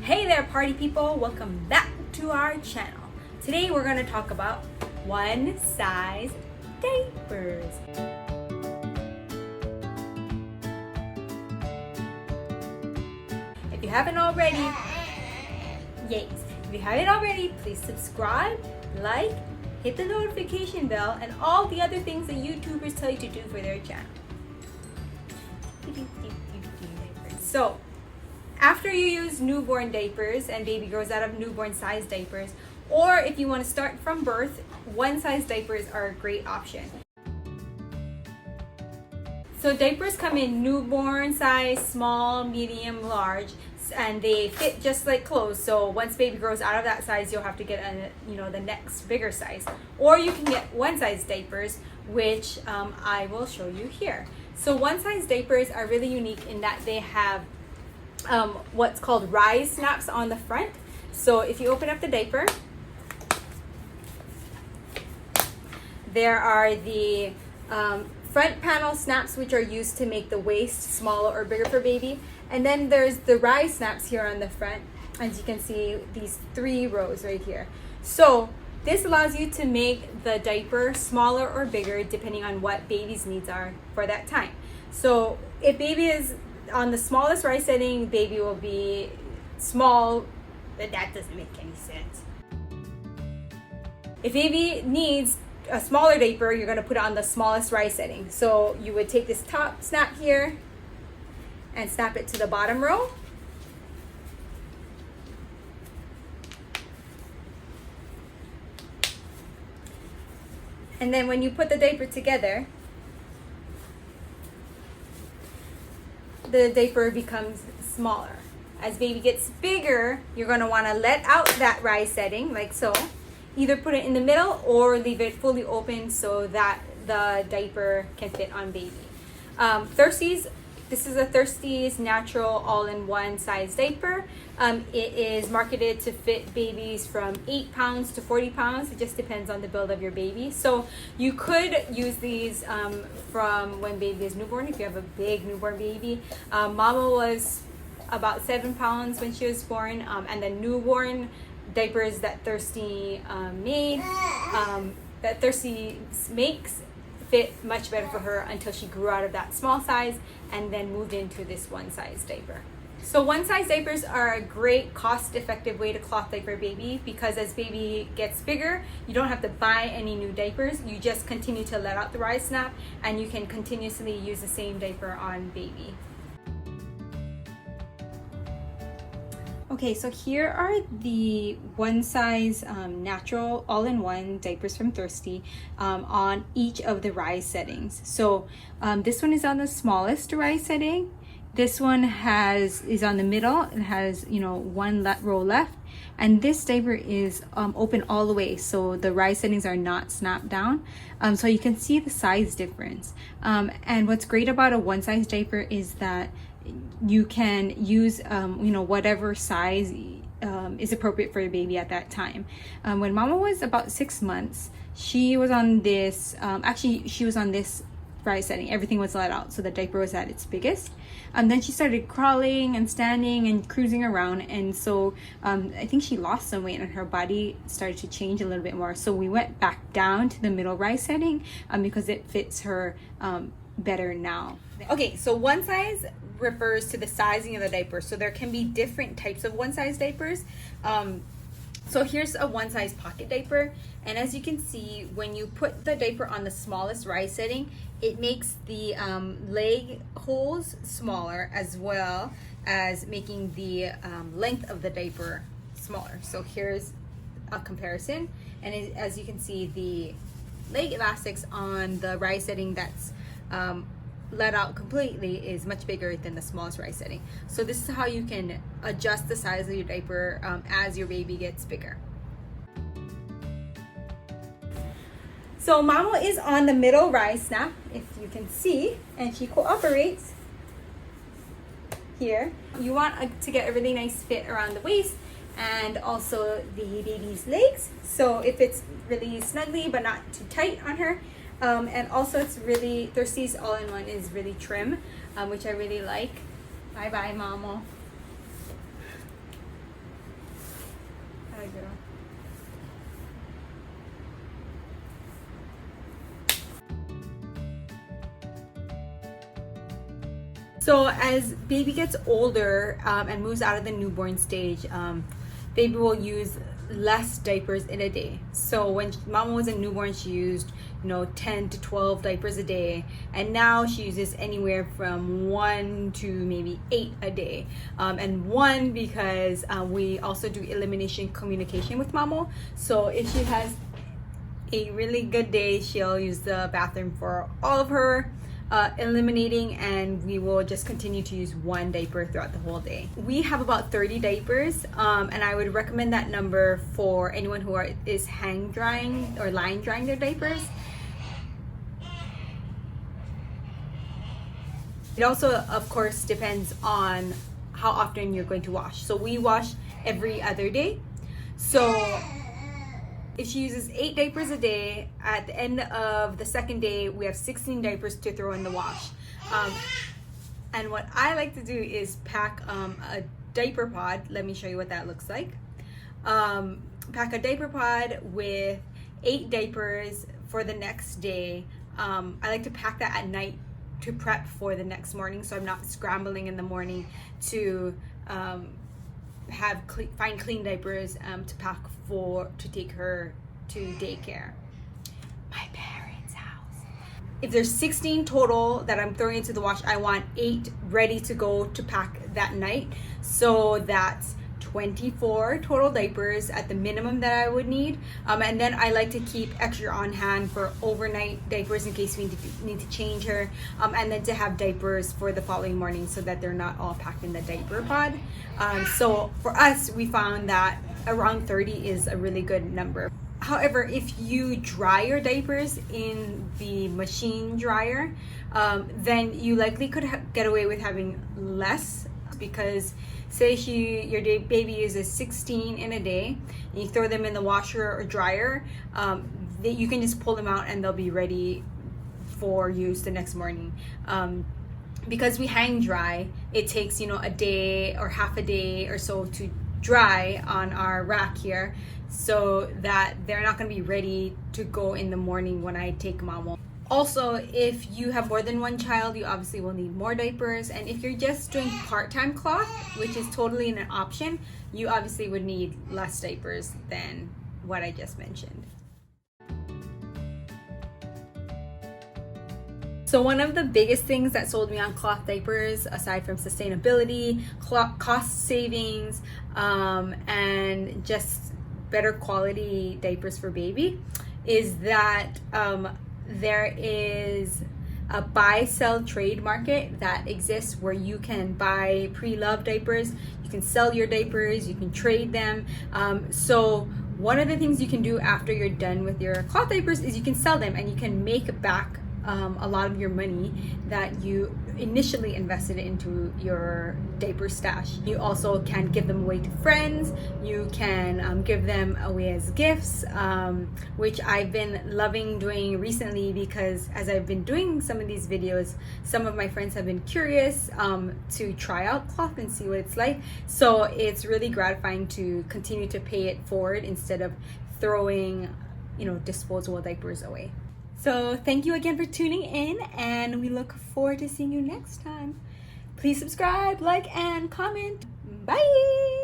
Hey there party people, welcome back to our channel. Today we're going to talk about one size diapers. If you haven't already, please subscribe, like, hit the notification bell, and all the other things that YouTubers tell you to do for their channel. So, after you use newborn diapers and baby grows out of newborn size diapers, or if you want to start from birth, one size diapers are a great option. So diapers come in newborn size, small, medium, large, and they fit just like clothes. So once baby grows out of that size, you'll have to get the next bigger size, or you can get one size diapers, which I will show you here. So one size diapers are really unique in that they have what's called rise snaps on the front. So if you open up the diaper, there are the front panel snaps, which are used to make the waist smaller or bigger for baby. And then there's the rise snaps here on the front. As you can see, these 3 rows right here. So this allows you to make the diaper smaller or bigger depending on what baby's needs are for that time. So if baby is on the smallest rise setting, baby will be small, but that doesn't make any sense. If baby needs a smaller diaper, you're going to put it on the smallest rise setting. So you would take this top snap here and snap it to the bottom row. And then when you put the diaper together, the diaper becomes smaller. As baby gets bigger, you're going to want to let out that rise setting like so. Either put it in the middle or leave it fully open so that the diaper can fit on baby. Thirsties, this is a Thirsties natural all-in-one size diaper. It is marketed to fit babies from 8 pounds to 40 pounds. It just depends on the build of your baby. So you could use these from when baby is newborn if you have a big newborn baby. Mama was about 7 pounds when she was born, and the newborn diapers that Thirsty makes fit much better for her until she grew out of that small size and then moved into this one size diaper. So one size diapers are a great cost-effective way to cloth diaper baby, because as baby gets bigger, you don't have to buy any new diapers. You just continue to let out the rise snap and you can continuously use the same diaper on baby. Okay, so here are the one size natural all-in-one diapers from Thirsty on each of the rise settings. So this one is on the smallest rise setting. This one is on the middle and has one row left, and this diaper is open all the way, so the rise settings are not snapped down, so you can see the size difference. And what's great about a one size diaper is that you can use whatever size is appropriate for your baby at that time. When Mama was about 6 months, she was on this she was on this rise setting. Everything was let out, so the diaper was at its biggest. Then she started crawling and standing and cruising around, and so I think she lost some weight and her body started to change a little bit more. So we went back down to the middle rise setting because it fits her better now. Okay, so one size refers to the sizing of the diaper. So there can be different types of one size diapers. So here's a one size pocket diaper, and as you can see, when you put the diaper on the smallest rise setting, it makes the leg holes smaller, as well as making the length of the diaper smaller. So here's a comparison, and as you can see, the leg elastics on the rise setting that's let out completely is much bigger than the smallest rise setting. So this is how you can adjust the size of your diaper as your baby gets bigger. So Mama is on the middle rise snap, if you can see, and she cooperates here. You want to get a really nice fit around the waist and also the baby's legs, so if it's really snugly but not too tight on her. And also it's really, Thirsties all-in-one is really trim, which I really like. Bye bye, Mama. Hi, girl. So as baby gets older and moves out of the newborn stage, baby will use less diapers in a day. So when mama was a newborn, she used 10 to 12 diapers a day, and now she uses anywhere from 1 to maybe 8 a day. And one, because we also do elimination communication with mama. So if she has a really good day, she'll use the bathroom for all of her eliminating, and we will just continue to use one diaper throughout the whole day. We have about 30 diapers, and I would recommend that number for anyone who is hang drying or line drying their diapers. It also, of course, depends on how often you're going to wash. So we wash every other day. So if she uses 8 diapers a day, at the end of the second day, we have 16 diapers to throw in the wash. And what I like to do is pack a diaper pod. Let me show you what that looks like. Pack a diaper pod with 8 diapers for the next day. I like to pack that at night to prep for the next morning, so I'm not scrambling in the morning to find clean diapers to pack to take her to daycare. My parents' house. If there's 16 total that I'm throwing into the wash, I want 8 ready to go to pack that night. So that's 24 total diapers at the minimum that I would need. And then I like to keep extra on hand for overnight diapers in case we need to change her. And then to have diapers for the following morning so that they're not all packed in the diaper pod. So for us, we found that around 30 is a really good number. However, if you dry your diapers in the machine dryer, then you likely could get away with having less, because say your baby uses 16 in a day and you throw them in the washer or dryer, you can just pull them out and they'll be ready for use the next morning. Because we hang dry, it takes a day or half a day or so to dry on our rack here, so that they're not going to be ready to go in the morning when I take mama. Also, if you have more than one child, you obviously will need more diapers. And if you're just doing part-time cloth, which is totally an option, you obviously would need less diapers than what I just mentioned. So one of the biggest things that sold me on cloth diapers, aside from sustainability, cost savings, and just better quality diapers for baby, is that there is a buy-sell trade market that exists where you can buy pre-loved diapers, you can sell your diapers, you can trade them. So one of the things you can do after you're done with your cloth diapers is you can sell them, and you can make back a lot of your money that you initially invested into your diaper stash. You also can give them away to friends. You can give them away as gifts, which I've been loving doing recently, because as I've been doing some of these videos, some of my friends have been curious to try out cloth and see what it's like. So it's really gratifying to continue to pay it forward instead of throwing disposable diapers away. So thank you again for tuning in, and we look forward to seeing you next time. Please subscribe, like, and comment. Bye!